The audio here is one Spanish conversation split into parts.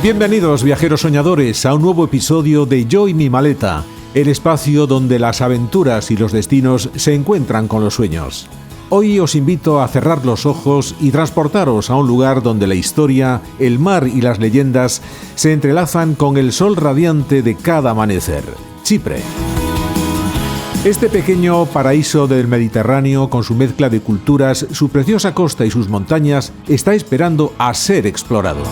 Bienvenidos, viajeros soñadores, a un nuevo episodio de Yo y mi maleta, el espacio donde las aventuras y los destinos se encuentran con los sueños. Hoy os invito a cerrar los ojos y transportaros a un lugar donde la historia, el mar y las leyendas se entrelazan con el sol radiante de cada amanecer: Chipre. Este pequeño paraíso del Mediterráneo, con su mezcla de culturas, su preciosa costa y sus montañas, está esperando a ser explorado.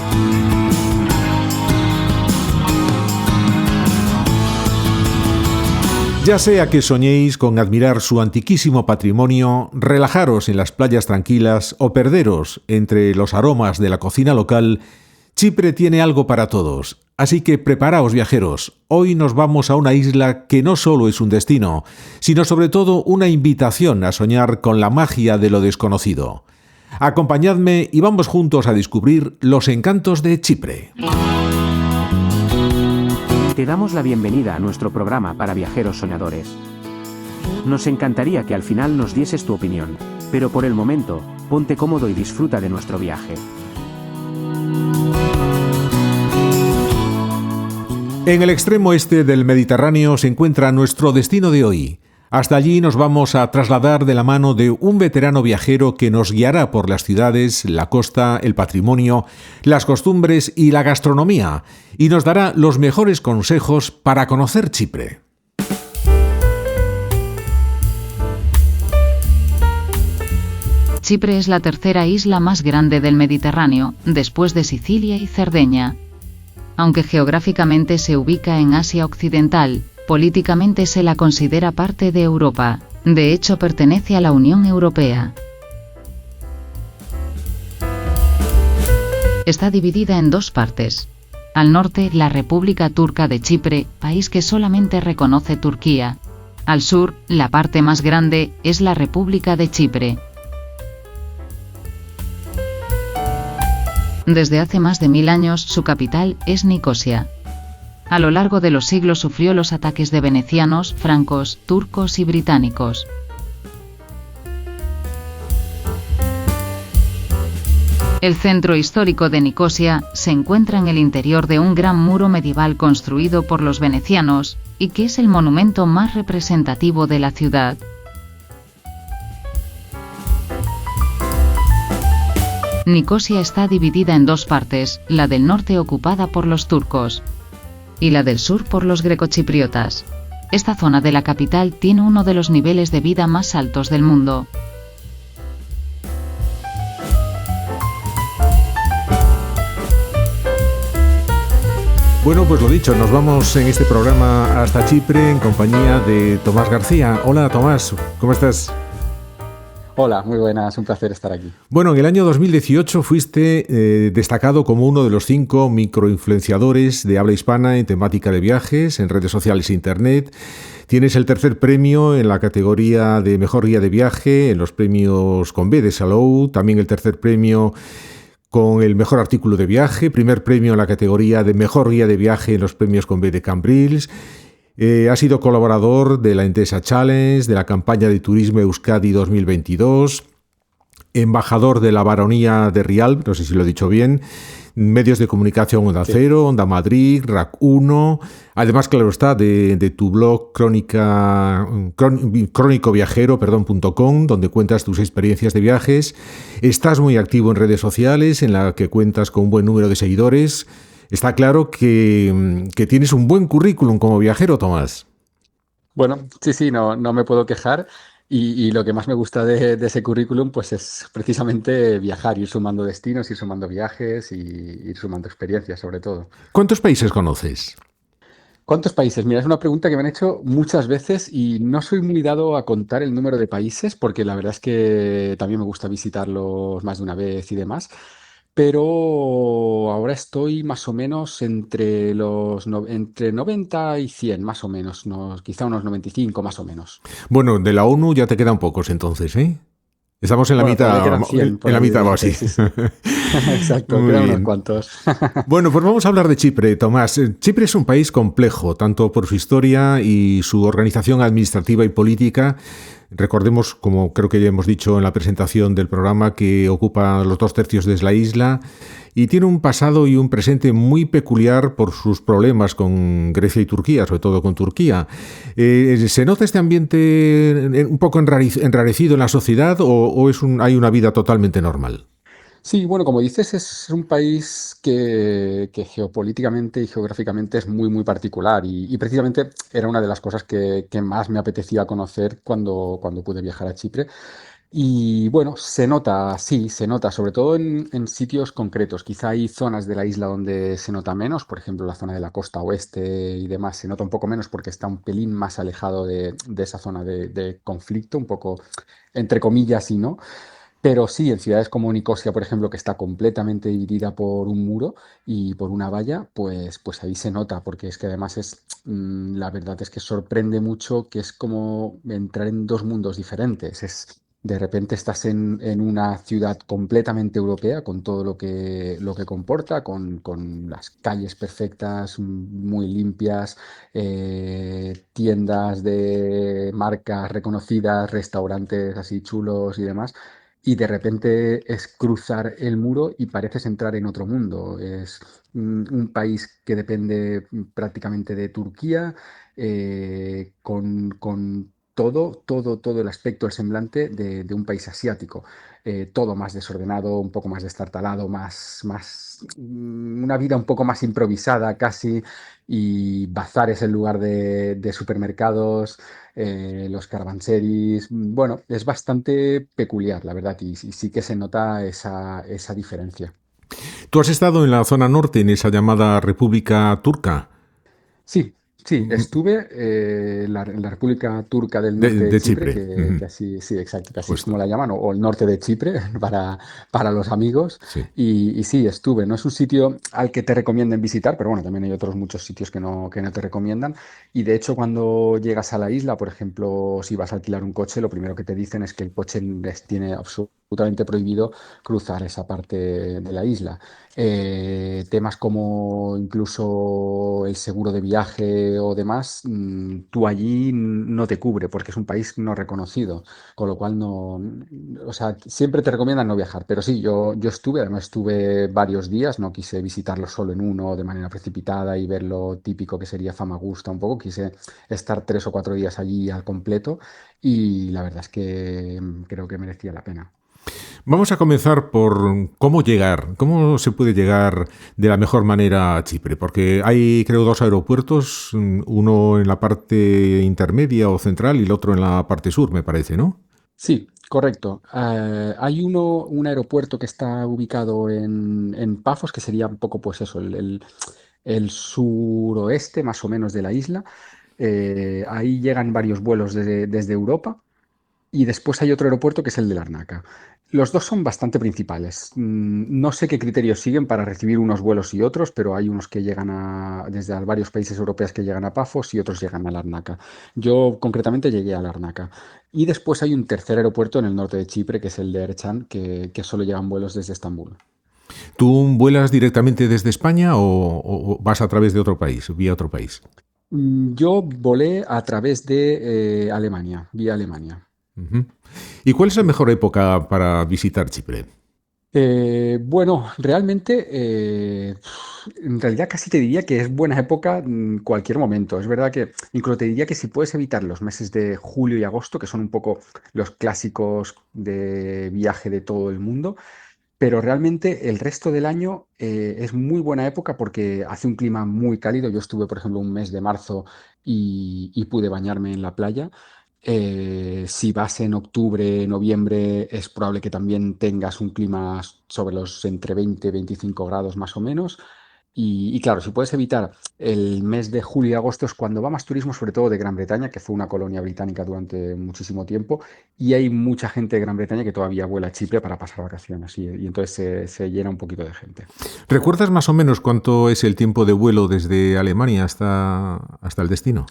Ya sea que soñéis con admirar su antiquísimo patrimonio, relajaros en las playas tranquilas o perderos entre los aromas de la cocina local, Chipre tiene algo para todos. Así que preparaos, viajeros. Hoy nos vamos a una isla que no solo es un destino, sino sobre todo una invitación a soñar con la magia de lo desconocido. Acompañadme y vamos juntos a descubrir los encantos de Chipre. Te damos la bienvenida a nuestro programa para viajeros soñadores. Nos encantaría que al final nos dieses tu opinión, pero por el momento, ponte cómodo y disfruta de nuestro viaje. En el extremo este del Mediterráneo se encuentra nuestro destino de hoy. Hasta allí nos vamos a trasladar de la mano de un veterano viajero que nos guiará por las ciudades, la costa, el patrimonio, las costumbres y la gastronomía, y nos dará los mejores consejos para conocer Chipre. Chipre es la tercera isla más grande del Mediterráneo, después de Sicilia y Cerdeña. Aunque geográficamente se ubica en Asia Occidental, políticamente se la considera parte de Europa. De hecho, pertenece a la Unión Europea. Está dividida en dos partes. Al norte, la República Turca de Chipre, país que solamente reconoce Turquía. Al sur, la parte más grande, es la República de Chipre. Desde hace más de 1000 años, su capital es Nicosia. A lo largo de los siglos sufrió los ataques de venecianos, francos, turcos y británicos. El centro histórico de Nicosia se encuentra en el interior de un gran muro medieval construido por los venecianos, y que es el monumento más representativo de la ciudad. Nicosia está dividida en dos partes, la del norte ocupada por los turcos y la del sur por los grecochipriotas. Esta zona de la capital tiene uno de los niveles de vida más altos del mundo. Bueno, pues lo dicho, nos vamos en este programa hasta Chipre en compañía de Tomás García. Hola, Tomás, ¿cómo estás? Hola, muy buenas, un placer estar aquí. Bueno, en el año 2018 fuiste destacado como uno de los 5 microinfluenciadores de habla hispana en temática de viajes, en redes sociales e internet. Tienes el tercer premio en la categoría de mejor guía de viaje en los premios con B de Salou, también el tercer premio con el mejor artículo de viaje, primer premio en la categoría de mejor guía de viaje en los premios con B de Cambrils. Ha sido colaborador de la Entesa Challenge, de la campaña de turismo Euskadi 2022, embajador de la Baronía de Rialb, no sé si lo he dicho bien, medios de comunicación Onda Cero, Onda Madrid, RAC 1, además, claro está, de tu blog crónicoviajero.com, donde cuentas tus experiencias de viajes. Estás muy activo en redes sociales, en la que cuentas con un buen número de seguidores. Está claro que tienes un buen currículum como viajero, Tomás. Bueno, sí, no me puedo quejar y lo que más me gusta de ese currículum pues es precisamente viajar, ir sumando destinos, ir sumando viajes y ir sumando experiencias sobre todo. ¿Cuántos países conoces? ¿Cuántos países? Mira, es una pregunta que me han hecho muchas veces y no soy muy dado a contar el número de países porque la verdad es que también me gusta visitarlos más de una vez y demás. Pero ahora estoy más o menos entre 90 y 100, más o menos, quizá unos 95 más o menos. Bueno, de la ONU ya te quedan pocos entonces, ¿eh? Estamos en la Bueno, mitad, todavía quedan 100 por en la ahí mitad de o así. viajes, sí. Exacto, Muy quedan unos bien. cuantos. Bueno, pues vamos a hablar de Chipre, Tomás. Chipre es un país complejo, tanto por su historia y su organización administrativa y política. Recordemos, como creo que ya hemos dicho en la presentación del programa, que ocupa los 2/3 de la isla y tiene un pasado y un presente muy peculiar por sus problemas con Grecia y Turquía, sobre todo con Turquía. ¿Se nota este ambiente un poco enrarecido en la sociedad o hay una vida totalmente normal? Sí, bueno, como dices, es un país que geopolíticamente y geográficamente es muy, muy particular y precisamente era una de las cosas que más me apetecía conocer cuando pude viajar a Chipre. Y bueno, se nota, sí, se nota, sobre todo en sitios concretos. Quizá hay zonas de la isla donde se nota menos, por ejemplo, la zona de la costa oeste y demás se nota un poco menos porque está un pelín más alejado de esa zona de conflicto, un poco entre comillas y no. Pero sí, en ciudades como Nicosia, por ejemplo, que está completamente dividida por un muro y por una valla, pues ahí se nota, porque es que además la verdad es que sorprende mucho que es como entrar en dos mundos diferentes. De repente estás en una ciudad completamente europea, con todo lo que comporta, con las calles perfectas, muy limpias, tiendas de marcas reconocidas, restaurantes así chulos y demás y de repente es cruzar el muro y pareces entrar en otro mundo. Es un país que depende prácticamente de Turquía, con todo el aspecto, el semblante de un país asiático. Todo más desordenado, un poco más destartalado, una vida un poco más improvisada casi, y bazares en lugar de supermercados, los caravanseris. Bueno, es bastante peculiar, la verdad, y sí que se nota esa diferencia. Tú has estado en la zona norte, en esa llamada República Turca Sí, sí, estuve en la República Turca del Norte de de Chipre, Chipre. que así, sí, exacto, que así es como Justo, la llaman, o el norte de Chipre para los amigos. sí. Y sí, estuve. No es un sitio al que te recomienden visitar, pero bueno, también hay otros muchos sitios que no te recomiendan. Y de hecho, cuando llegas a la isla, por ejemplo, si vas a alquilar un coche, lo primero que te dicen es que el coche tiene absolutamente prohibido cruzar esa parte de la isla. Temas como incluso el seguro de viaje o demás, tú allí no te cubre porque es un país no reconocido, con lo cual no, o sea, siempre te recomiendan no viajar, pero sí, yo estuve, además estuve varios días, no quise visitarlo solo en uno de manera precipitada y ver lo típico que sería Famagusta un poco, quise estar 3 o 4 días allí al completo y la verdad es que creo que merecía la pena. Vamos a comenzar por cómo llegar, cómo se puede llegar de la mejor manera a Chipre, porque hay, creo, dos aeropuertos, uno en la parte intermedia o central y el otro en la parte sur, me parece, ¿no? Sí, correcto. Hay un aeropuerto que está ubicado en Pafos, que sería un poco, pues eso, el suroeste más o menos de la isla. Ahí llegan varios vuelos desde Europa. Y después hay otro aeropuerto que es el de Larnaca. Los dos son bastante principales. No sé qué criterios siguen para recibir unos vuelos y otros, pero hay unos que llegan desde varios países europeos que llegan a Pafos y otros llegan a Larnaca. Yo concretamente llegué a Larnaca. Y después hay un tercer aeropuerto en el norte de Chipre, que es el de Erchan, que solo llegan vuelos desde Estambul. ¿Tú vuelas directamente desde España o vas a través de otro país, vía otro país? Yo volé a través de Alemania, vía Alemania. Ujú. ¿Y cuál es la mejor época para visitar Chipre? Bueno, realmente, en realidad casi te diría que es buena época en cualquier momento. Es verdad que incluso te diría que si puedes evitar los meses de julio y agosto, que son un poco los clásicos de viaje de todo el mundo, pero realmente el resto del año es muy buena época porque hace un clima muy cálido. Yo estuve, por ejemplo, un mes de marzo y pude bañarme en la playa. Si vas en octubre, noviembre, es probable que también tengas un clima sobre los entre 20 y 25 grados más o menos. Y claro, si puedes evitar el mes de julio y agosto es cuando va más turismo, sobre todo de Gran Bretaña, que fue una colonia británica durante muchísimo tiempo, y hay mucha gente de Gran Bretaña que todavía vuela a Chipre para pasar vacaciones, y entonces se llena un poquito de gente. ¿Recuerdas más o menos cuánto es el tiempo de vuelo desde Alemania hasta el destino?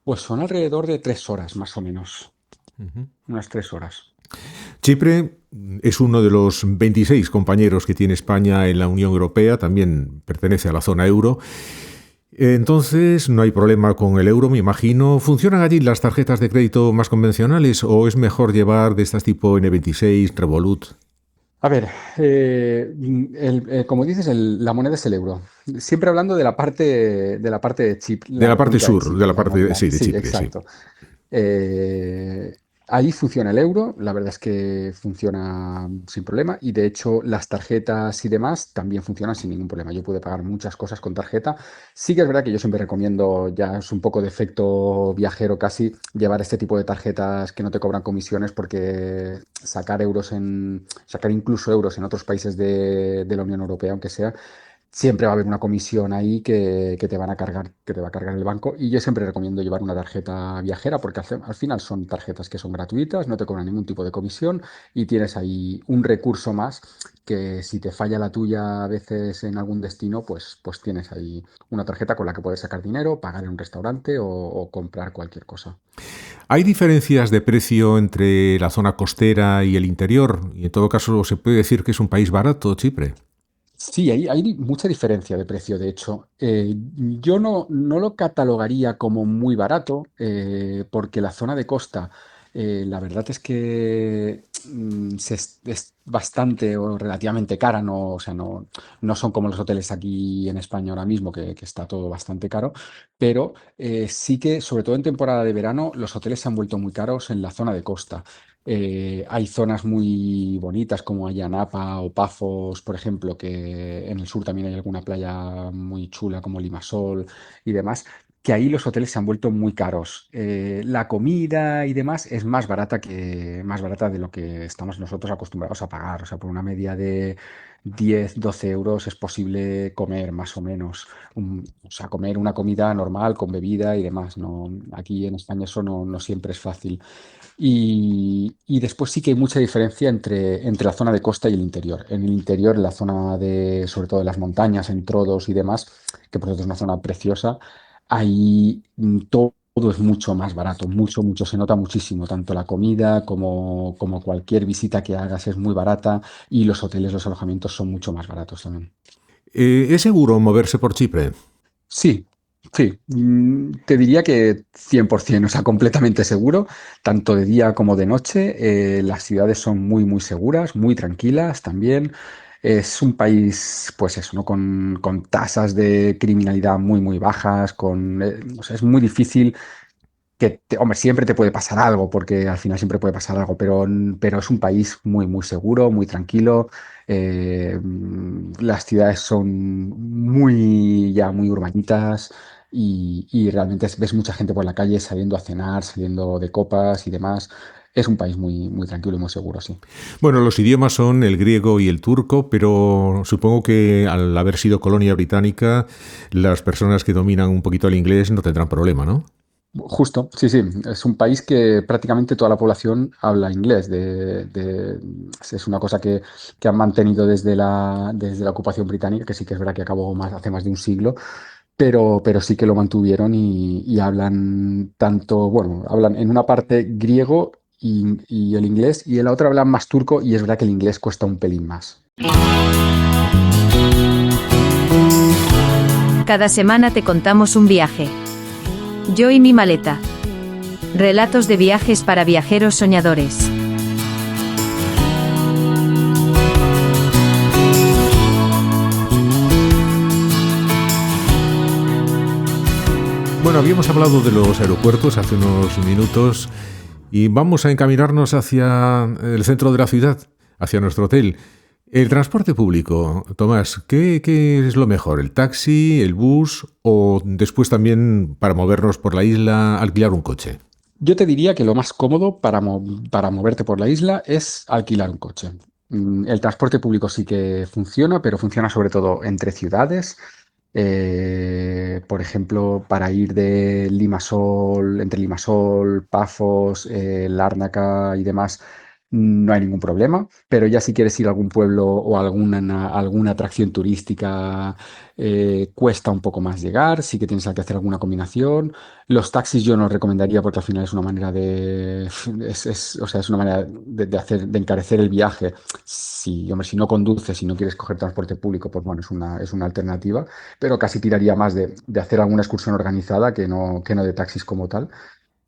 Pues son alrededor de 3 horas, más o menos, Ujú. unas 3 horas. Chipre es uno de los 26 compañeros que tiene España en la Unión Europea, también pertenece a la zona euro. Entonces, no hay problema con el euro, me imagino. ¿Funcionan allí las tarjetas de crédito más convencionales o es mejor llevar de estas tipo N26, Revolut? A ver, como dices, la moneda es el euro. Siempre hablando de la parte de Chipre, De la la parte República de sur, de Chipre, la parte, llamémosla. sí, de Sí, Chipre, sí. exacto. Eh, Ahí funciona el euro, la verdad es que funciona sin problema y de hecho las tarjetas y demás también funcionan sin ningún problema. Yo puedo pagar muchas cosas con tarjeta. Sí que es verdad que yo siempre recomiendo, ya es un poco de efecto viajero casi, llevar este tipo de tarjetas que no te cobran comisiones porque sacar incluso euros en otros países de la Unión Europea, aunque sea, siempre va a haber una comisión ahí que te van a cargar, que te va a cargar el banco. Y yo siempre recomiendo llevar una tarjeta viajera porque al final son tarjetas que son gratuitas, no te cobran ningún tipo de comisión y tienes ahí un recurso más que si te falla la tuya a veces en algún destino, pues tienes ahí una tarjeta con la que puedes sacar dinero, pagar en un restaurante o comprar cualquier cosa. ¿Hay diferencias de precio entre la zona costera y el interior? Y en todo caso, ¿se puede decir que es un país barato, Chipre? Sí, hay mucha diferencia de precio, de hecho. Yo no lo catalogaría como muy barato, porque la zona de costa, la verdad es que es bastante o relativamente cara, no, o sea, no son como los hoteles aquí en España ahora mismo, que está todo bastante caro, pero sí que, sobre todo en temporada de verano, los hoteles se han vuelto muy caros en la zona de costa. Hay zonas muy bonitas como Ayanapa o Pafos, por ejemplo, que en el sur también hay alguna playa muy chula como Limassol y demás, que ahí los hoteles se han vuelto muy caros. La comida y demás es más barata de lo que estamos nosotros acostumbrados a pagar. O sea, por una media de 10, 12 euros es posible comer más o menos. O sea, comer una comida normal con bebida y demás. No, aquí en España eso no siempre es fácil. Y después sí que hay mucha diferencia entre la zona de costa y el interior. En el interior, en la zona de, sobre todo de las montañas, en Trodos y demás, que por cierto es una zona preciosa, ahí todo es mucho más barato, mucho, se nota muchísimo, tanto la comida como cualquier visita que hagas es muy barata y los hoteles, los alojamientos son mucho más baratos también. ¿Es seguro moverse por Chipre? Sí, sí, te diría que 100%, o sea, completamente seguro, tanto de día como de noche. Las ciudades son muy seguras, muy tranquilas también. Es un país, pues eso, ¿no? Con tasas de criminalidad muy bajas, o sea, es muy difícil hombre, siempre te puede pasar algo, porque al final siempre puede pasar algo, pero es un país muy seguro, muy tranquilo. Las ciudades son muy urbanitas y realmente ves mucha gente por la calle saliendo a cenar, saliendo de copas y demás. Es un país muy tranquilo y muy seguro, sí. Bueno, los idiomas son el griego y el turco, pero supongo que al haber sido colonia británica, las personas que dominan un poquito el inglés no tendrán problema, ¿no? Justo, sí, sí. Es un país que prácticamente toda la población habla inglés. Es una cosa que han mantenido desde la ocupación británica, que sí que es verdad que acabó hace más de un siglo, pero sí que lo mantuvieron y hablan tanto, bueno, hablan en una parte griego y el inglés, y en la otra hablan más turco, y es verdad que el inglés cuesta un pelín más. Cada semana te contamos un viaje. Yo y mi maleta. Relatos de viajes para viajeros soñadores. Bueno, habíamos hablado de los aeropuertos hace unos minutos y vamos a encaminarnos hacia el centro de la ciudad, hacia nuestro hotel. El transporte público, Tomás, ¿qué es lo mejor? ¿El taxi, el bus o después también para movernos por la isla alquilar un coche? Yo te diría que lo más cómodo para moverte por la isla es alquilar un coche. El transporte público sí que funciona, pero funciona sobre todo entre ciudades. Por ejemplo, para ir de Limassol, entre Limassol, Pafos, Lárnaca y demás, no hay ningún problema, pero ya si quieres ir a algún pueblo o alguna atracción turística, cuesta un poco más llegar, sí que tienes que hacer alguna combinación. Los taxis yo no recomendaría porque al final es una manera o sea, es una manera de encarecer el viaje. Hombre, si no conduces, si no quieres coger transporte público, pues bueno, es una alternativa, pero casi tiraría más de hacer alguna excursión organizada que no de taxis como tal.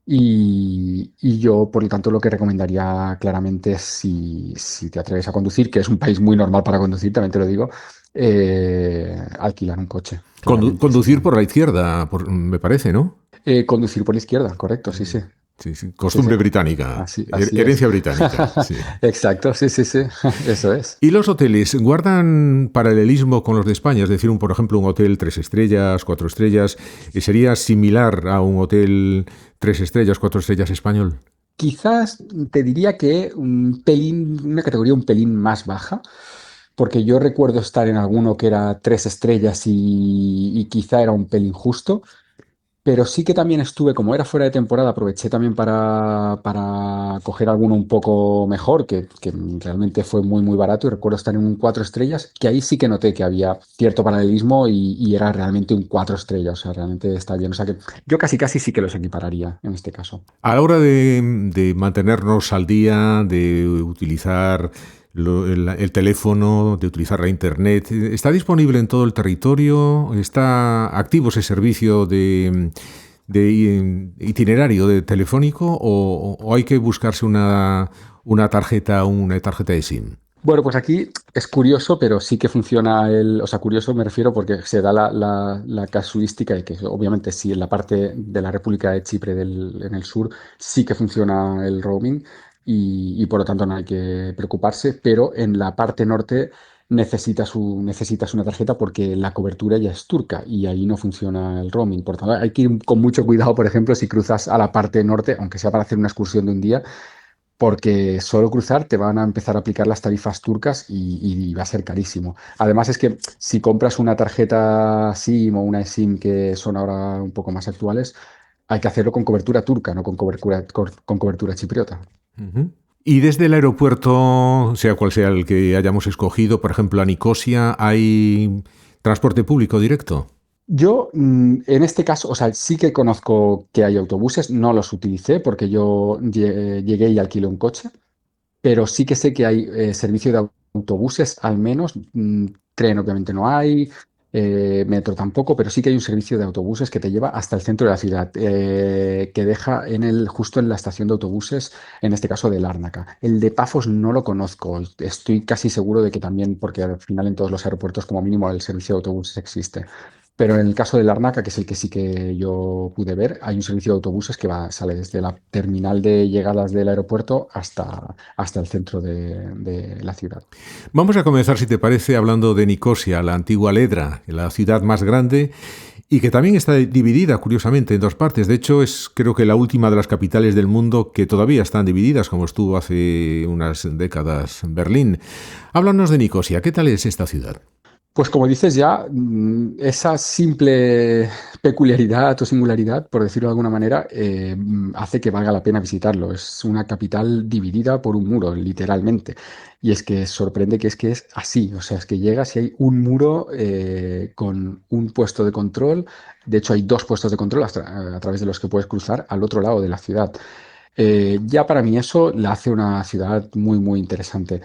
Y yo, por lo tanto, lo que recomendaría claramente es si te atreves a conducir, que es un país muy normal para conducir, también te lo digo, alquilar un coche, claramente. Conducir por la izquierda, me parece, ¿no? Conducir por la izquierda, correcto, sí, sí. Sí, sí. Sí, sí. Costumbre británica, Así es. herencia británica. Sí. Exacto, sí, sí, sí. Eso es. ¿Y los hoteles guardan paralelismo con los de España? Es decir, por ejemplo, un hotel 3 estrellas, 4 estrellas, ¿sería similar a un hotel 3 estrellas, 4 estrellas español? Quizás te diría que una categoría un pelín más baja, porque yo recuerdo estar en alguno que era 3 estrellas y quizá era un pelín justo. Pero sí que también estuve, como era fuera de temporada, aproveché también para coger alguno un poco mejor, que realmente fue muy, muy barato. Y recuerdo estar en un 4 estrellas, que ahí sí que noté que había cierto paralelismo y era realmente un 4 estrellas. O sea, realmente está bien. O sea que yo casi, casi sí que los equipararía en este caso. A la hora de mantenernos al día, de utilizar el teléfono, de utilizar la internet, ¿está disponible en todo el territorio? ¿Está activo ese servicio de itinerario de telefónico o hay que buscarse una tarjeta de SIM? Bueno, pues aquí es curioso, pero sí que funciona o sea, curioso me refiero porque se da la casuística de que obviamente sí en la parte de la República de Chipre en el sur sí que funciona el roaming y por lo tanto no hay que preocuparse, pero en la parte norte necesitas una tarjeta porque la cobertura ya es turca y ahí no funciona el roaming. Por tanto, hay que ir con mucho cuidado, por ejemplo, si cruzas a la parte norte, aunque sea para hacer una excursión de un día porque solo cruzar te van a empezar a aplicar las tarifas turcas y va a ser carísimo. Además es que si compras una tarjeta SIM o una eSIM que son ahora un poco más actuales, hay que hacerlo con cobertura turca, no con cobertura chipriota. Ujú. Y desde el aeropuerto, sea cual sea el que hayamos escogido, por ejemplo, a Nicosia, ¿hay transporte público directo? Yo, en este caso, o sea, sí que conozco que hay autobuses, no los utilicé porque yo llegué y alquilé un coche, pero sí que sé que hay servicio de autobuses, al menos. Tren obviamente no hay, metro tampoco, pero sí que hay un servicio de autobuses que te lleva hasta el centro de la ciudad, que deja justo en la estación de autobuses, en este caso de Lárnaca. El de Pafos no lo conozco, estoy casi seguro de que también, porque al final en todos los aeropuertos como mínimo el servicio de autobuses existe. Pero en el caso de Larnaca, que es el que sí que yo pude ver, hay un servicio de autobuses que sale desde la terminal de llegadas del aeropuerto hasta el centro de la ciudad. Vamos a comenzar, si te parece, hablando de Nicosia, la antigua Ledra, la ciudad más grande y que también está dividida, curiosamente, en dos partes. De hecho, es creo que la última de las capitales del mundo que todavía están divididas, como estuvo hace unas décadas Berlín. Háblanos de Nicosia, ¿qué tal es esta ciudad? Pues como dices ya, esa simple peculiaridad o singularidad, por decirlo de alguna manera, hace que valga la pena visitarlo. Es una capital dividida por un muro, literalmente. Y es que sorprende que es así. O sea, es que llegas y hay un muro con un puesto de control. De hecho, hay dos puestos de control a través de los que puedes cruzar al otro lado de la ciudad. Ya para mí eso la hace una ciudad muy, muy interesante.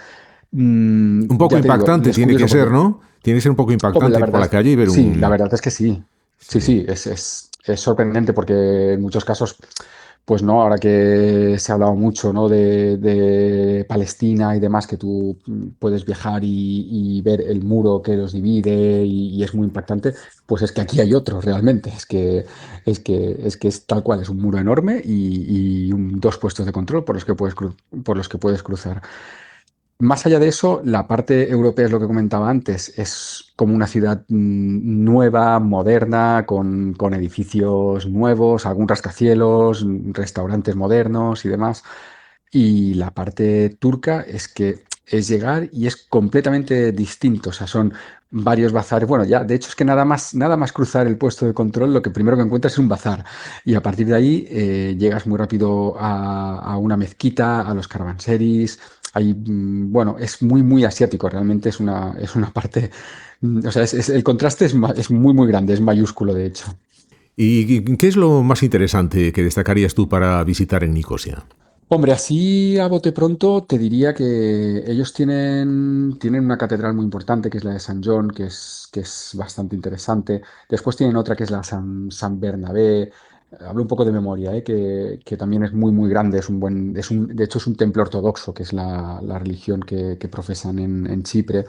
Un poco Ya te digo, y impactante es tiene que curioso ser, porque ¿no? Tiene que ser un poco hombre, impactante ir por la calle y ver sí, la un... verdad es que sí. Sí, Sí. sí, es sorprendente porque en muchos casos, pues no, ahora que se ha hablado mucho, ¿no? de Palestina y demás, que tú puedes viajar y ver el muro que los divide y es muy impactante, pues es que aquí hay otro realmente. Es tal cual, es un muro enorme y dos puestos de control por los que puedes cruzar. Más allá de eso, la parte europea es lo que comentaba antes, es como una ciudad nueva, moderna, con edificios nuevos, algún rascacielos, restaurantes modernos y demás. Y la parte turca es que es llegar y es completamente distinto. O sea, son varios bazares. Bueno, ya, de hecho, es que nada más cruzar el puesto de control, lo que primero que encuentras es un bazar. Y a partir de ahí llegas muy rápido a una mezquita, a los caravanseris. bueno, es muy, muy asiático, realmente es una parte, o sea, el contraste es muy, muy grande, es mayúsculo, de hecho. ¿Y qué es lo más interesante que destacarías tú para visitar en Nicosia? Hombre, así a bote pronto te diría que ellos tienen una catedral muy importante, que es la de San John, que es bastante interesante. Después tienen otra que es la San Bernabé. Hablo un poco de memoria, que también es muy, muy grande. De hecho, es un templo ortodoxo, que es la religión que profesan en Chipre.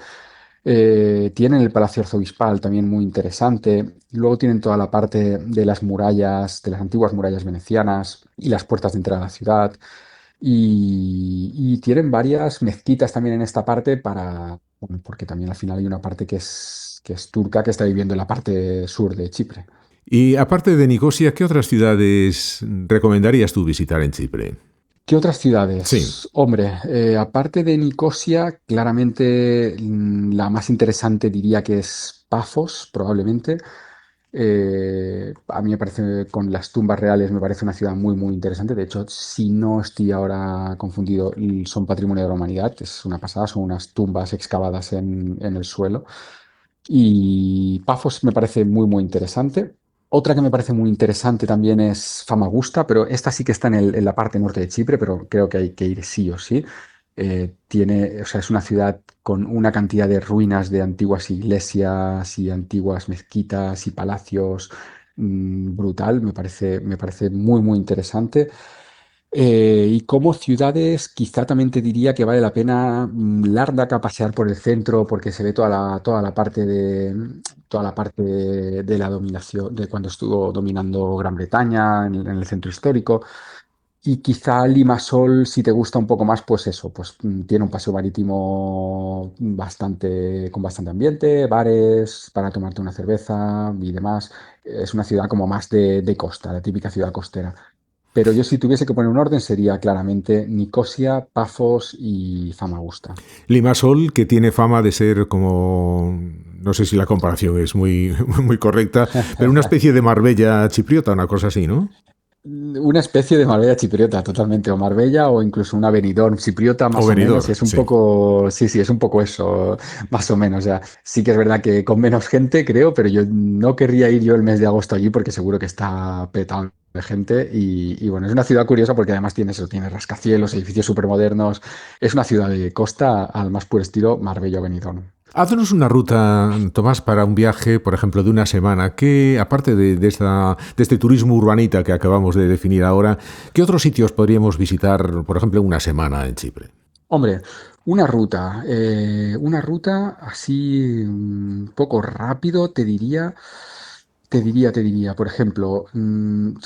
Tienen el Palacio Arzobispal, también muy interesante. Luego tienen toda la parte de las murallas, de las antiguas murallas venecianas y las puertas de entrada a la ciudad. Y tienen varias mezquitas también en esta parte bueno, porque también al final hay una parte que es turca que está viviendo en la parte sur de Chipre. Y aparte de Nicosia, ¿qué otras ciudades recomendarías tú visitar en Chipre? ¿Qué otras Sí. ciudades? Hombre, aparte de Nicosia, claramente la más interesante diría que es Pafos, probablemente. A mí me parece, con las tumbas reales, me parece una ciudad muy, muy interesante. De hecho, si no estoy ahora confundido, son patrimonio de la humanidad. Es una pasada, son unas tumbas excavadas en el suelo. Y Pafos me parece muy, muy interesante. Otra que me parece muy interesante también es Famagusta, pero esta sí que está en la parte norte de Chipre, pero creo que hay que ir sí o sí. O sea, es una ciudad con una cantidad de ruinas de antiguas iglesias y antiguas mezquitas y palacios brutal, me parece muy, muy interesante. Y como ciudades, quizá también te diría que vale la pena Lárnaca, pasear por el centro, porque se ve toda la parte de la dominación, de cuando estuvo dominando Gran Bretaña en el centro histórico. Y quizá Limasol, si te gusta un poco más, pues eso, pues tiene un paseo marítimo con bastante ambiente, bares para tomarte una cerveza y demás. Es una ciudad como más de costa, la típica ciudad costera. Pero yo, si tuviese que poner un orden, sería claramente Nicosia, Pafos y Famagusta. Limassol, que tiene fama de ser como, no sé si la comparación es muy, muy correcta, pero una especie de Marbella chipriota, una cosa así, ¿no? Una especie de Marbella chipriota, totalmente, o Marbella o incluso una Benidorm chipriota, O más o menos, y Benidorm, es un sí. poco, sí, sí, es un poco eso, más o menos. O sea, sí que es verdad que con menos gente, creo, pero yo no querría ir yo el mes de agosto allí porque seguro que está petado de gente. Y bueno, es una ciudad curiosa porque además tiene eso, tiene rascacielos, edificios súper modernos. Es una ciudad de costa al más puro estilo Marbella o Benidorm. Haznos una ruta, Tomás, para un viaje, por ejemplo, de una semana, que aparte de este turismo urbanita que acabamos de definir ahora, ¿qué otros sitios podríamos visitar, por ejemplo, una semana en Chipre? Hombre, una ruta así un poco rápido, te diría, por ejemplo,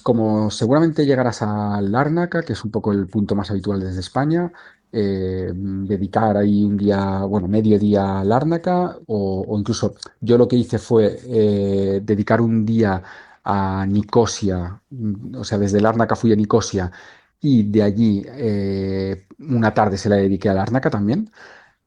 como seguramente llegarás a Lárnaca, que es un poco el punto más habitual desde España, dedicar ahí un día, bueno, medio día a Lárnaca, o incluso yo lo que hice fue dedicar un día a Nicosia, o sea, desde Lárnaca fui a Nicosia y de allí una tarde se la dediqué a Lárnaca también.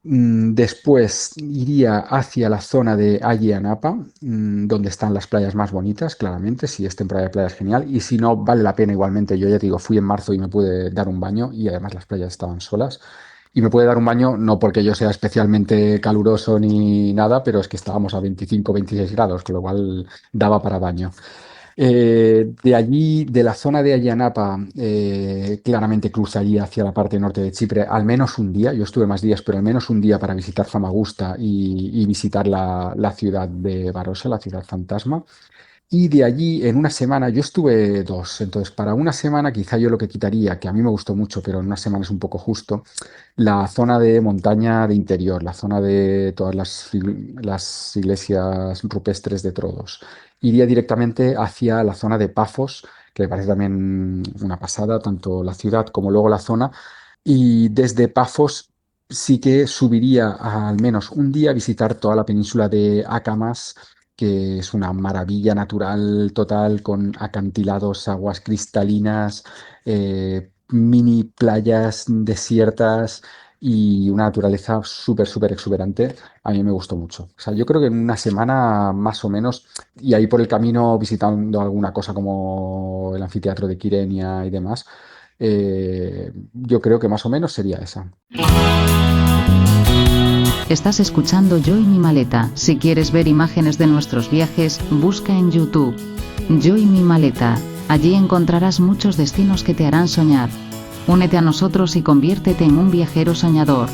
Después iría hacia la zona de Ayia Napa, donde están las playas más bonitas, claramente. Si es temporada de playas, genial. Y si no, vale la pena igualmente. Yo ya te digo, fui en marzo y me pude dar un baño y además las playas estaban solas. Y me pude dar un baño no porque yo sea especialmente caluroso ni nada, pero es que estábamos a 25 26 grados, con lo cual daba para baño. De allí, de la zona de Ayanapa, claramente cruzaría hacia la parte norte de Chipre, al menos un día. Yo estuve más días, pero al menos un día para visitar Famagusta y visitar la ciudad de Barossa, la ciudad fantasma. Y de allí, en una semana, yo estuve dos. Entonces, para una semana, quizá yo lo que quitaría, que a mí me gustó mucho, pero en una semana es un poco justo, la zona de montaña de interior, la zona de todas las iglesias rupestres de Trodos. Iría directamente hacia la zona de Pafos, que me parece también una pasada, tanto la ciudad como luego la zona. Y desde Pafos sí que subiría al menos un día a visitar toda la península de Acamas, que es una maravilla natural total, con acantilados, aguas cristalinas, mini playas desiertas y una naturaleza súper, súper exuberante. A mí me gustó mucho. O sea, yo creo que en una semana más o menos, y ahí por el camino visitando alguna cosa como el anfiteatro de Kyrenia y demás, Yo creo que más o menos sería esa. Estás escuchando Yo y mi maleta. Si quieres ver imágenes de nuestros viajes, busca en YouTube Yo y mi maleta. Allí encontrarás muchos destinos que te harán soñar. Únete a nosotros y conviértete en un viajero soñador.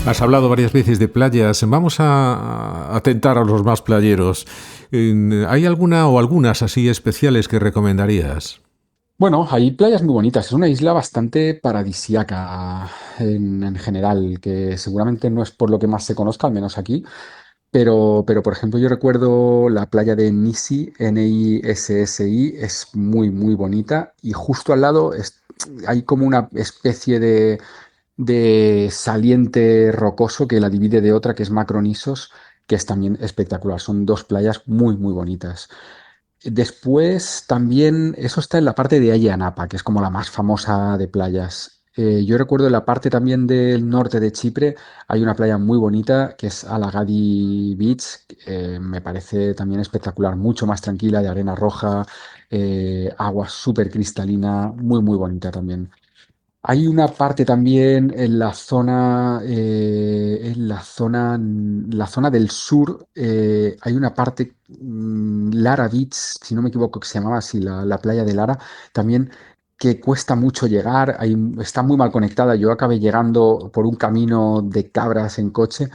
Has hablado varias veces de playas. Vamos a atentar a los más playeros. ¿Hay alguna o algunas así especiales que recomendarías? Bueno, hay playas muy bonitas. Es una isla bastante paradisíaca en general, que seguramente no es por lo que más se conozca, al menos aquí. Pero, por ejemplo, yo recuerdo la playa de Nissi, Nissi, es muy, muy bonita. Y justo al lado hay como una especie de saliente rocoso que la divide de otra, que es Macronisos, que es también espectacular. Son dos playas muy, muy bonitas. Después también, eso está en la parte de Ayia Napa, que es como la más famosa de playas. Yo recuerdo en la parte también del norte de Chipre, hay una playa muy bonita que es Alagadi Beach. Me parece también espectacular, mucho más tranquila, de arena roja, agua súper cristalina, muy, muy bonita también. Hay una parte también en la zona del sur, hay una parte, Lara Beach, si no me equivoco, que se llamaba así, la playa de Lara, también que cuesta mucho llegar, está muy mal conectada. Yo acabé llegando por un camino de cabras en coche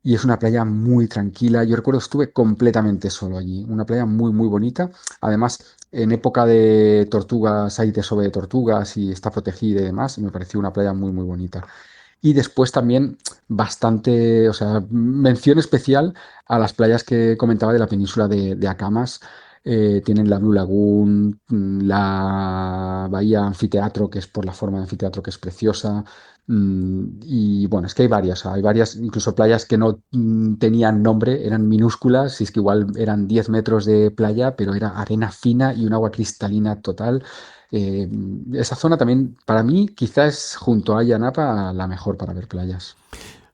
y es una playa muy tranquila. Yo recuerdo estuve completamente solo allí, una playa muy, muy bonita. Además, en época de tortugas hay desove de tortugas y está protegida y demás, y me pareció una playa muy, muy bonita. Y después también bastante, o sea, mención especial a las playas que comentaba de la península de Acamas. Tienen la Blue Lagoon, la Bahía Anfiteatro, que es por la forma de anfiteatro, que es preciosa. Y bueno, es que hay varias, incluso playas que no tenían nombre, eran minúsculas, y es que igual eran 10 metros de playa, pero era arena fina y un agua cristalina total. Eh, Esa zona también, para mí, quizás junto a Ayia Napa, la mejor para ver playas.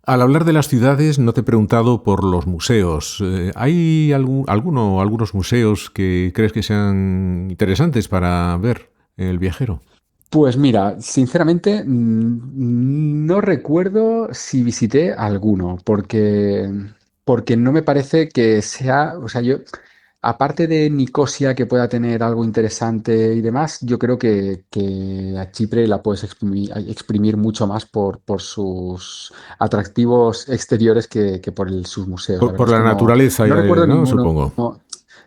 Al hablar de las ciudades, no te he preguntado por los museos. ¿Hay algunos museos que crees que sean interesantes para ver el viajero? Pues mira, sinceramente, no recuerdo si visité alguno, porque no me parece que sea, o sea, yo, aparte de Nicosia, que pueda tener algo interesante y demás, yo creo que a Chipre la puedes exprimir mucho más por sus atractivos exteriores que por sus museos. La Por verdad es la que naturaleza, no recuerdo ¿no? ninguno. Supongo. No.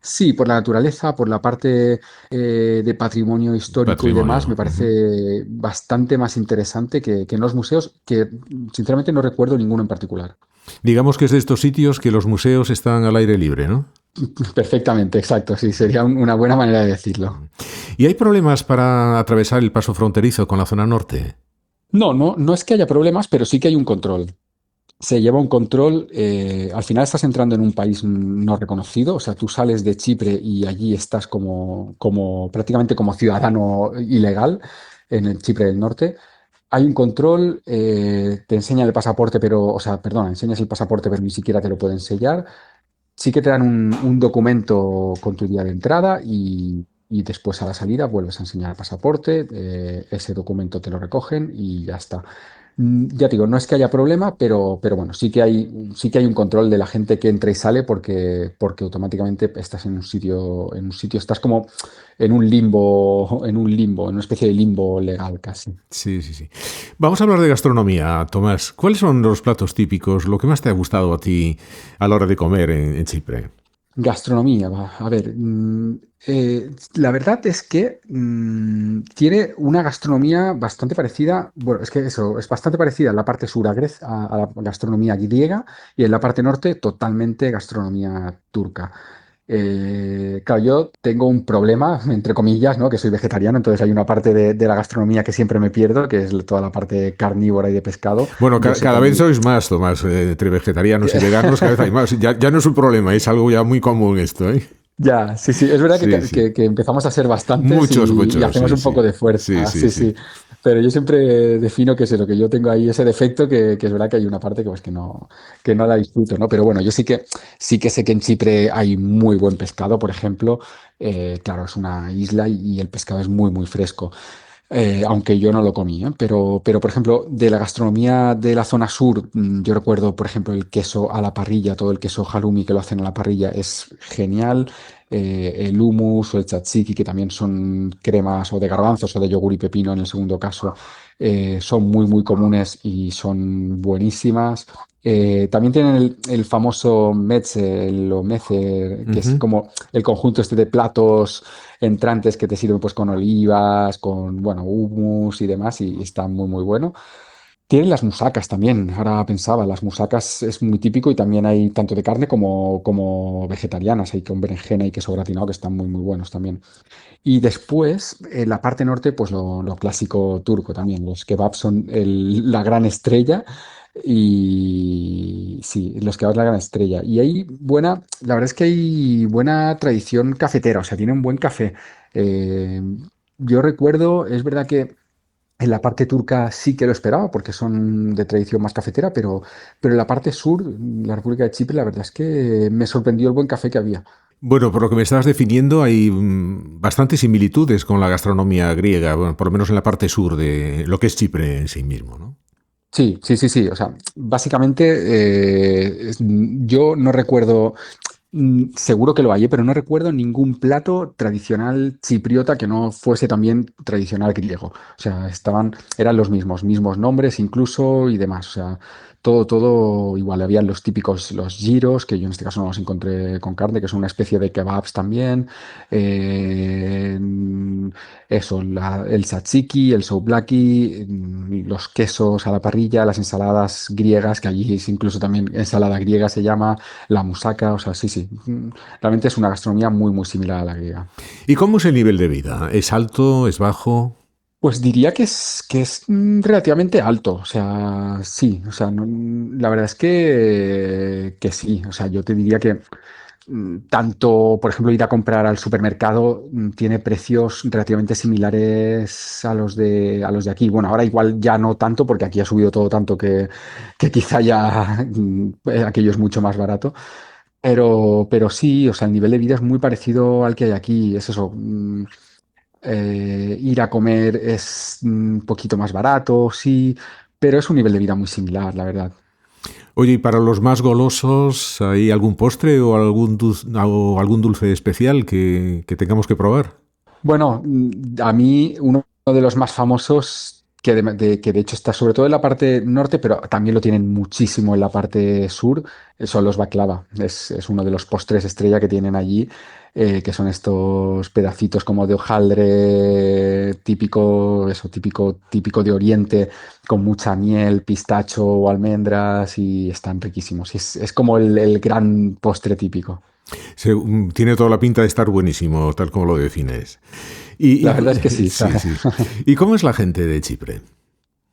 Sí, por la naturaleza, por la parte de patrimonio histórico y demás, Patrimonio. me parece bastante más interesante que en los museos, que sinceramente no recuerdo ninguno en particular. Digamos que es de estos sitios que los museos están al aire libre, ¿no? Perfectamente, exacto, sí, sería una buena manera de decirlo. ¿Y hay problemas para atravesar el paso fronterizo con la zona norte? No, no, no es que haya problemas, pero sí que hay un control. Se lleva un control, al final estás entrando en un país no reconocido, o sea, tú sales de Chipre y allí estás como prácticamente como ciudadano ilegal en el Chipre del Norte. Hay un control, te enseñan el pasaporte, pero, o sea, perdona, enseñas el pasaporte, pero ni siquiera te lo pueden sellar. Sí que te dan un documento con tu día de entrada y después a la salida vuelves a enseñar el pasaporte, ese documento te lo recogen y ya está. Ya te digo, no es que haya problema, pero bueno, sí que hay un control de la gente que entra y sale porque automáticamente estás en un sitio, estás como en una especie de limbo legal casi. Sí, sí, sí. Vamos a hablar de gastronomía, Tomás. ¿Cuáles son los platos típicos, lo que más te ha gustado a ti a la hora de comer en Chipre? Gastronomía, va. A ver, la verdad es que tiene una gastronomía bastante parecida, bueno, es que eso, es bastante parecida en la parte sur a la gastronomía griega y en la parte norte totalmente gastronomía turca. Claro, yo tengo un problema, entre comillas, ¿no? Que soy vegetariano, entonces hay una parte de la gastronomía que siempre me pierdo, que es toda la parte carnívora y de pescado. Bueno, Yo sé que cada vez allí... sois más, Tomás, entre vegetarianos y veganos, cada vez hay más. Ya no es un problema, es algo ya muy común esto, ¿eh? Ya, sí, sí, es verdad Sí, sí. que empezamos a ser bastantes Muchos, y muchos, hacemos sí, un sí. poco de Sí, fuerza, sí, sí, sí. sí. Pero yo siempre defino que es eso, que yo tengo ahí ese defecto, que es verdad que hay una parte que, pues, que no la disfruto, ¿no? Pero bueno, yo sí que sé que en Chipre hay muy buen pescado, por ejemplo. Claro, es una isla y el pescado es muy, muy fresco. Aunque yo no lo comí, ¿eh? Pero, por ejemplo, de la gastronomía de la zona sur, yo recuerdo, por ejemplo, el queso a la parrilla, todo el queso halloumi que lo hacen a la parrilla es genial. El hummus o el tzatziki, que también son cremas o de garbanzos o de yogur y pepino en el segundo caso, son muy, muy comunes y son buenísimas. También tienen el famoso meze, o meze, que es Ujú. como el conjunto este de platos entrantes que te sirven pues con olivas, con, bueno, hummus y demás, y está muy, muy bueno. Tienen las musacas también, ahora pensaba, las musacas es muy típico y también hay tanto de carne como vegetarianas, hay con berenjena y queso gratinado que están muy, muy buenos también. Y después, en la parte norte, pues lo clásico turco también, los kebabs son la gran estrella. Y sí, los kebabs la gran estrella. Y hay la verdad es que hay buena tradición cafetera, o sea, tienen buen café. Eh, yo recuerdo, es verdad que en la parte turca sí que lo esperaba, porque son de tradición más cafetera, pero en la parte sur, la República de Chipre, la verdad es que me sorprendió el buen café que había. Bueno, por lo que me estabas definiendo, hay bastantes similitudes con la gastronomía griega, bueno, por lo menos en la parte sur de lo que es Chipre en sí mismo, ¿no? Sí, sí, sí, sí. O sea, básicamente yo no recuerdo, seguro que lo hay, pero no recuerdo ningún plato tradicional chipriota que no fuese también tradicional griego. O sea, eran los mismos nombres incluso y demás. O sea, todo igual. Habían los típicos, los gyros, que yo en este caso no los encontré con carne, que son una especie de kebabs también. Eh, Eso, el tzatziki, el souvlaki, los quesos a la parrilla, las ensaladas griegas, que allí es incluso también ensalada griega se llama, la musaca, o sea, sí, sí. Realmente es una gastronomía muy, muy similar a la griega. ¿Y cómo es el nivel de vida? ¿Es alto? ¿Es bajo? Pues diría que es relativamente alto, o sea, sí, o sea, la verdad es que sí, o sea, yo te diría que tanto, por ejemplo, ir a comprar al supermercado tiene precios relativamente similares a los de aquí. Bueno, ahora igual ya no tanto, porque aquí ha subido todo tanto que quizá ya aquello es mucho más barato. Pero sí, o sea, el nivel de vida es muy parecido al que hay aquí. Es eso. Ir a comer es un poquito más barato, sí, pero es un nivel de vida muy similar, la verdad. Oye, ¿y para los más golosos hay algún postre o algún dulce especial que tengamos que probar? Bueno, a mí uno de los más famosos, que de hecho está sobre todo en la parte norte, pero también lo tienen muchísimo en la parte sur, son los baklava. Es uno de los postres estrella que tienen allí, que son estos pedacitos como de hojaldre típico, eso, típico, típico de Oriente, con mucha miel, pistacho o almendras, y están riquísimos. Y es como el gran postre típico. Tiene toda la pinta de estar buenísimo, tal como lo defines. Y, La y- verdad es que sí. sí, sí. ¿Y cómo es la gente de Chipre?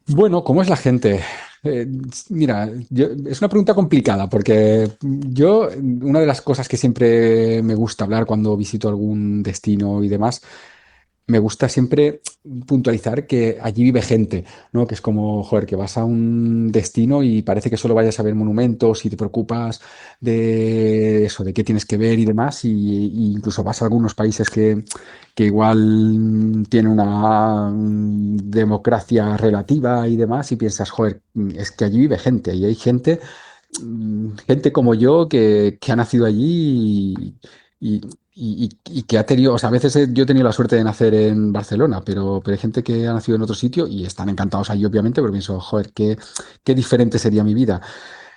Bueno, ¿cómo es la gente? Eh, Mira, es una pregunta complicada porque una de las cosas que siempre me gusta hablar cuando visito algún destino y demás, me gusta siempre puntualizar que allí vive gente, ¿no? Que es como, joder, que vas a un destino y parece que solo vayas a ver monumentos y te preocupas de eso, de qué tienes que ver y demás, y incluso vas a algunos países que igual tienen una democracia relativa y demás, y piensas, joder, es que allí vive gente, y hay gente como yo que ha nacido allí y que ha tenido, o sea, a veces yo he tenido la suerte de nacer en Barcelona, pero hay gente que ha nacido en otro sitio y están encantados allí, obviamente, pero pienso, joder, qué diferente sería mi vida.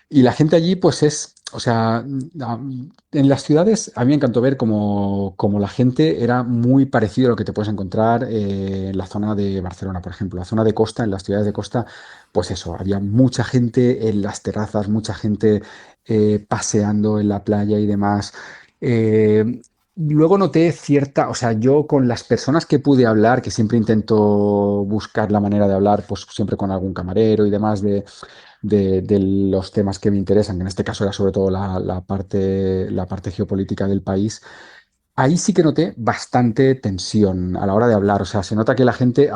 Y la gente allí, pues o sea, en las ciudades a mí me encantó ver como la gente era muy parecido a lo que te puedes encontrar en la zona de Barcelona, por ejemplo. La zona de costa, en las ciudades de costa, pues eso, había mucha gente en las terrazas, mucha gente paseando en la playa y demás. Eh, Luego noté cierta, o sea, yo con las personas que pude hablar, que siempre intento buscar la manera de hablar, pues siempre con algún camarero y demás de los temas que me interesan, que en este caso era sobre todo la parte geopolítica del país. Ahí sí que noté bastante tensión a la hora de hablar. O sea, se nota que la gente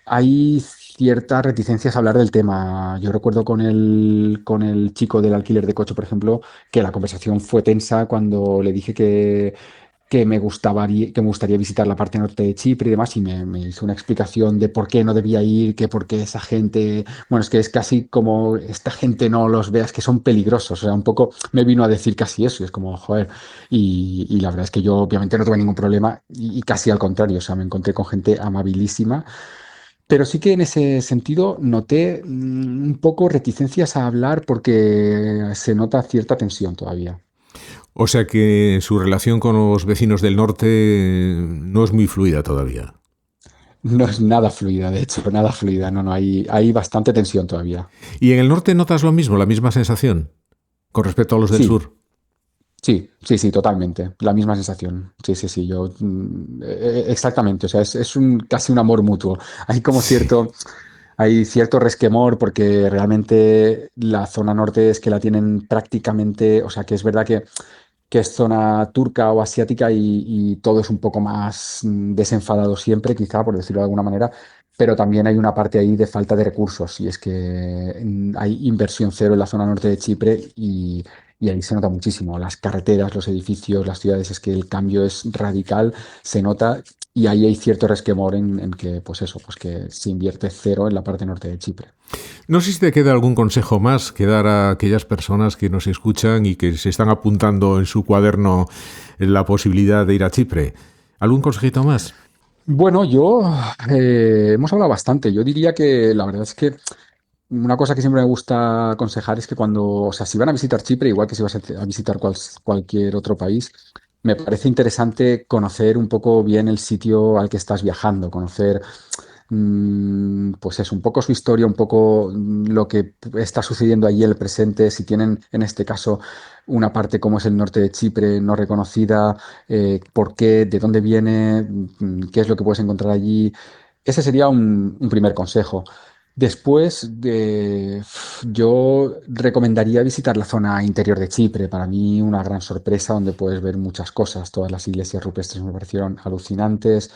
hay ciertas reticencias a hablar del tema. Yo recuerdo con el chico del alquiler de coche, por ejemplo, que la conversación fue tensa cuando le dije que me gustaría visitar la parte norte de Chipre y demás, y me hizo una explicación de por qué no debía ir, que por qué esa gente, bueno, es que es casi como esta gente no los veas, que son peligrosos, o sea, un poco me vino a decir casi eso, y es como, joder, y la verdad es que yo obviamente no tuve ningún problema, y casi al contrario, o sea, me encontré con gente amabilísima, pero sí que en ese sentido noté un poco reticencias a hablar porque se nota cierta tensión todavía. O sea que su relación con los vecinos del norte no es muy fluida todavía. No es nada fluida, de hecho, nada fluida. No, no, hay bastante tensión todavía. ¿Y en el norte notas lo mismo, la misma sensación con respecto a los del Sí, sur? sí, sí, sí, totalmente. La misma sensación. Sí, sí, sí, yo exactamente. O sea, es casi un amor mutuo. Hay como Sí. hay cierto resquemor porque realmente la zona norte es que la tienen prácticamente, o sea, que es verdad que es zona turca o asiática y todo es un poco más desenfadado siempre, quizá, por decirlo de alguna manera, pero también hay una parte ahí de falta de recursos y es que hay inversión cero en la zona norte de Chipre y ahí se nota muchísimo. Las carreteras, los edificios, las ciudades, es que el cambio es radical, se nota y ahí hay cierto resquemor en que, pues eso, pues que se invierte cero en la parte norte de Chipre. No sé si te queda algún consejo más que dar a aquellas personas que nos escuchan y que se están apuntando en su cuaderno la posibilidad de ir a Chipre. ¿Algún consejito más? Bueno, hemos hablado bastante. Yo diría que la verdad es que una cosa que siempre me gusta aconsejar es que cuando, o sea, si van a visitar Chipre, igual que si vas a visitar cualquier otro país, me parece interesante conocer un poco bien el sitio al que estás viajando, conocer, pues es un poco su historia, un poco lo que está sucediendo allí en el presente, si tienen en este caso una parte como es el norte de Chipre no reconocida, por qué, de dónde viene, qué es lo que puedes encontrar allí. Ese sería un primer consejo. Yo recomendaría visitar la zona interior de Chipre. Para mí, una gran sorpresa donde puedes ver muchas cosas. Todas las iglesias rupestres me parecieron alucinantes,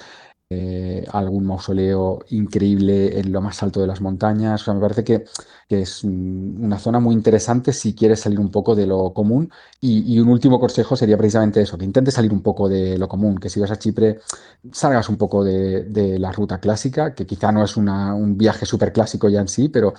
algún mausoleo increíble en lo más alto de las montañas. O sea, me parece que es una zona muy interesante si quieres salir un poco de lo común. Y un último consejo sería precisamente eso, que intentes salir un poco de lo común, que si vas a Chipre salgas un poco de la ruta clásica, que quizá no es un viaje súper clásico ya en sí, pero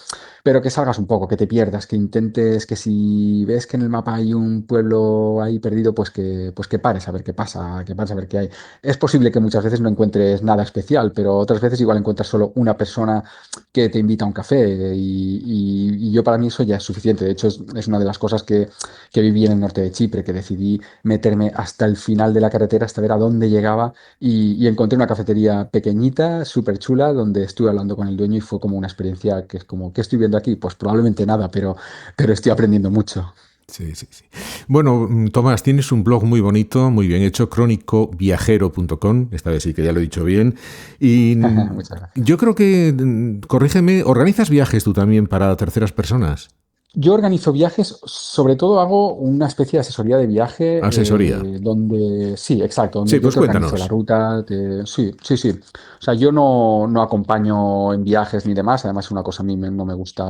que salgas un poco, que te pierdas, que intentes, que si ves que en el mapa hay un pueblo ahí perdido, pues que pares a ver qué pasa, que pares a ver qué hay. Es posible que muchas veces no encuentres nada especial, pero otras veces igual encuentras solo una persona que te invita a un café y yo para mí eso ya es suficiente. De hecho, es una de las cosas que viví en el norte de Chipre, que decidí meterme hasta el final de la carretera, hasta ver a dónde llegaba y encontré una cafetería pequeñita, súper chula, donde estuve hablando con el dueño y fue como una experiencia que es como, ¿qué estoy viendo aquí? Pues probablemente nada, pero estoy aprendiendo mucho. Sí, sí, sí. Bueno, Tomás, tienes un blog muy bonito, muy bien hecho, crónicoviajero.com, esta vez sí que ya lo he dicho bien. Y Muchas gracias. yo creo que, corrígeme, ¿organizas viajes tú también para terceras personas? Yo organizo viajes, sobre todo hago una especie de asesoría de viaje Asesoría. donde, sí, exacto, Sí, donde yo pues te organizo la cuéntanos. ruta, sí, sí, sí. O sea, yo no acompaño en viajes ni demás, además es una cosa a mí no me gusta,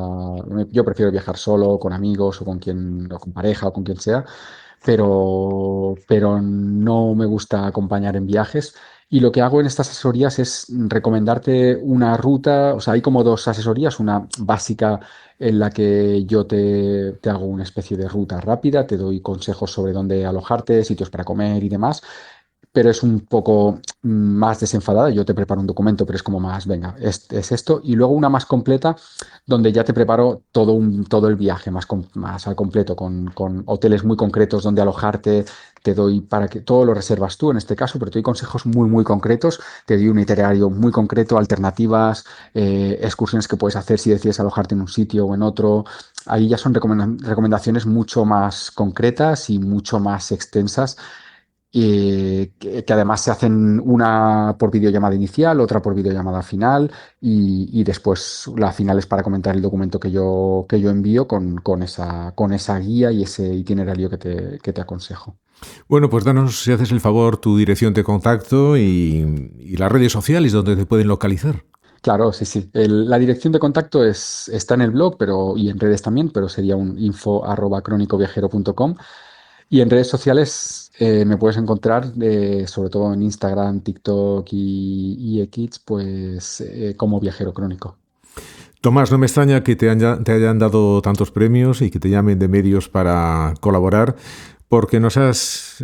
yo prefiero viajar solo, con amigos o con pareja o con quien sea, pero no me gusta acompañar en viajes. Y lo que hago en estas asesorías es recomendarte una ruta, o sea, hay como dos asesorías, una básica en la que yo te hago una especie de ruta rápida, te doy consejos sobre dónde alojarte, sitios para comer y demás, pero es un poco más desenfadada. Yo te preparo un documento, pero es como más, venga, es esto. Y luego una más completa, donde ya te preparo todo el viaje más al completo, con hoteles muy concretos donde alojarte. Te doy para que todo lo reservas tú en este caso, pero te doy consejos muy, muy concretos. Te doy un itinerario muy concreto, alternativas, excursiones que puedes hacer si decides alojarte en un sitio o en otro. Ahí ya son recomendaciones mucho más concretas y mucho más extensas y que además se hacen una por videollamada inicial, otra por videollamada final y después la final es para comentar el documento que yo envío con esa guía y ese itinerario que te aconsejo. Bueno, pues danos, si haces el favor, tu dirección de contacto y las redes sociales donde te pueden localizar. Claro, sí, sí. La dirección de contacto está en el blog y en redes también, pero sería un info@cronicoviajero.com. Y en redes sociales me puedes encontrar, sobre todo en Instagram, TikTok y X, pues como Viajero Crónico. Tomás, no me extraña que te hayan dado tantos premios y que te llamen de medios para colaborar, porque nos has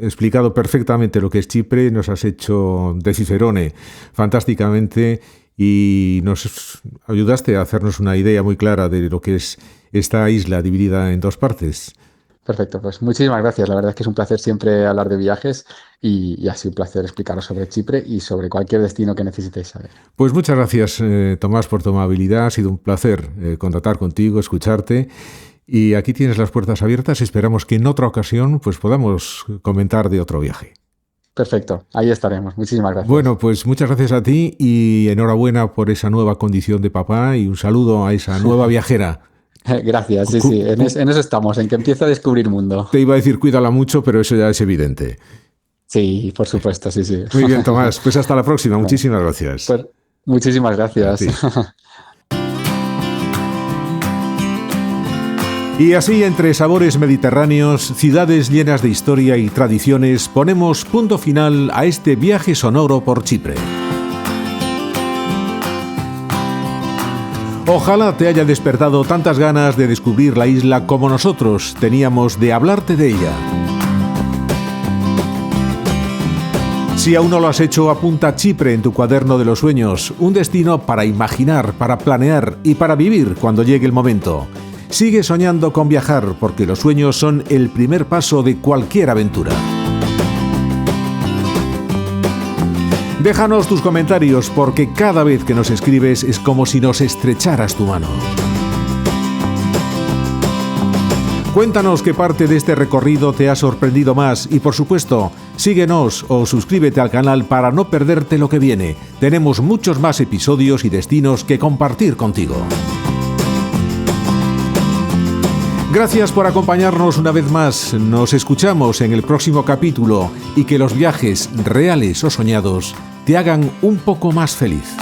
explicado perfectamente lo que es Chipre, nos has hecho de Cicerone fantásticamente y nos ayudaste a hacernos una idea muy clara de lo que es esta isla dividida en dos partes. Perfecto, pues muchísimas gracias. La verdad es que es un placer siempre hablar de viajes y ha sido un placer explicaros sobre Chipre y sobre cualquier destino que necesitéis saber. Pues muchas gracias, Tomás, por tu amabilidad. Ha sido un placer contactar contigo, escucharte. Y aquí tienes las puertas abiertas. Esperamos que en otra ocasión pues podamos comentar de otro viaje. Perfecto, ahí estaremos. Muchísimas gracias. Bueno, pues muchas gracias a ti y enhorabuena por esa nueva condición de papá y un saludo a esa nueva viajera. Gracias, sí, en eso estamos, en que empieza a descubrir mundo. Te iba a decir cuídala mucho, pero eso ya es evidente. Sí, por supuesto, sí, sí. Muy bien, Tomás, pues hasta la próxima. Muchísimas gracias. Pues, muchísimas gracias. Y así, entre sabores mediterráneos, ciudades llenas de historia y tradiciones, ponemos punto final a este viaje sonoro por Chipre. Ojalá te haya despertado tantas ganas de descubrir la isla como nosotros teníamos de hablarte de ella. Si aún no lo has hecho, apunta Chipre en tu cuaderno de los sueños, un destino para imaginar, para planear y para vivir cuando llegue el momento. Sigue soñando con viajar, porque los sueños son el primer paso de cualquier aventura. Déjanos tus comentarios, porque cada vez que nos escribes es como si nos estrecharas tu mano. Cuéntanos qué parte de este recorrido te ha sorprendido más y, por supuesto, síguenos o suscríbete al canal para no perderte lo que viene. Tenemos muchos más episodios y destinos que compartir contigo. Gracias por acompañarnos una vez más. Nos escuchamos en el próximo capítulo y que los viajes, reales o soñados, te hagan un poco más feliz.